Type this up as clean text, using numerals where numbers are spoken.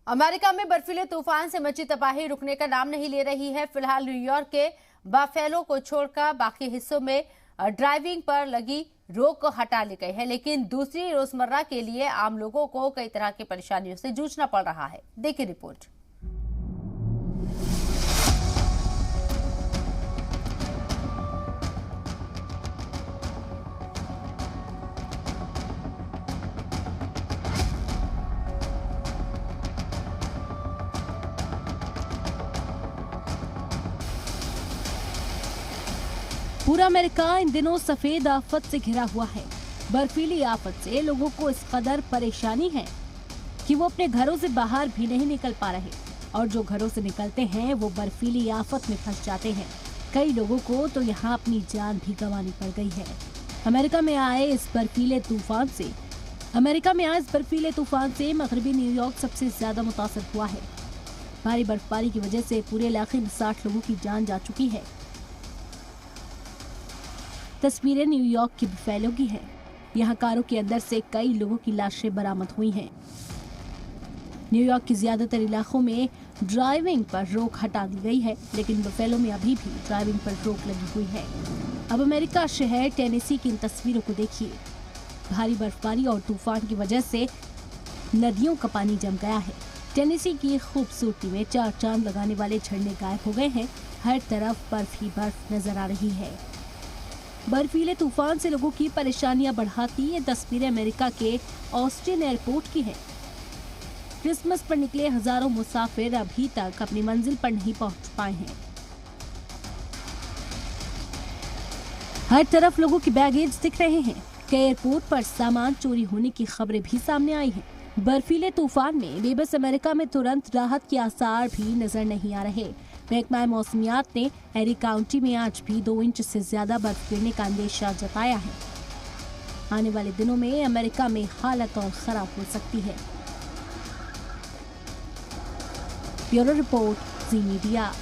America में बर्फीले तूफान से मची तबाही रुकने का नाम नहीं ले रही है। फिलहाल न्यूयॉर्क के बाफेलो को छोड़कर बाकी हिस्सों में ड्राइविंग पर लगी रोक हटा ली गई है, लेकिन दूसरी रोजमर्रा के लिए आम लोगों को कई तरह की परेशानियों से जूझना पड़ रहा है। देखिए रिपोर्ट। पूरा अमेरिका इन दिनों सफेद आफत से घिरा हुआ है। बर्फीली आफत से लोगों को इस कदर परेशानी है कि वो अपने घरों से बाहर भी नहीं निकल पा रहे, और जो घरों से निकलते हैं वो बर्फीली आफत में फंस जाते हैं। कई लोगों को तो यहाँ अपनी जान भी गंवानी पड़ गई है। अमेरिका में आए इस बर्फीले तूफान से मगरबी न्यूयॉर्क सबसे ज्यादा मुतासर हुआ है। भारी बर्फबारी की वजह से पूरे इलाके में 60 लोगों की जान जा चुकी है। तस्वीरें न्यूयॉर्क की बफेलो की हैं। यहाँ कारों के अंदर से कई लोगों की लाशें बरामद हुई हैं। न्यूयॉर्क के ज्यादातर इलाकों में ड्राइविंग पर रोक हटा दी गई है, लेकिन बफेलो में अभी भी ड्राइविंग पर रोक लगी हुई है। अब अमेरिका शहर टेनेसी की इन तस्वीरों को देखिए। भारी बर्फबारी और तूफान की वजह से नदियों का पानी जम गया है। टेनेसी की खूबसूरती में चार चांद लगाने वाले झरने गायब हो गए हैं। हर तरफ बर्फ ही बर्फ नजर आ रही है। बर्फीले तूफान से लोगों की परेशानियां बढ़ाती ये तस्वीरें अमेरिका के ऑस्टिन एयरपोर्ट की हैं। क्रिसमस पर निकले हजारों मुसाफिर अभी तक अपनी मंजिल पर नहीं पहुंच पाए हैं। हर तरफ लोगों के बैगेज दिख रहे हैं। कई एयरपोर्ट पर सामान चोरी होने की खबरें भी सामने आई हैं। बर्फीले तूफान में बेबस अमेरिका में तुरंत राहत के आसार भी नजर नहीं आ रहे। महकमा मौसमियात ने एरी काउंटी में आज भी 2 इंच से ज्यादा बर्फ गिरने का अंदेशा जताया है। आने वाले दिनों में अमेरिका में हालत और खराब हो सकती है। ब्यूरो रिपोर्ट, जी मीडिया।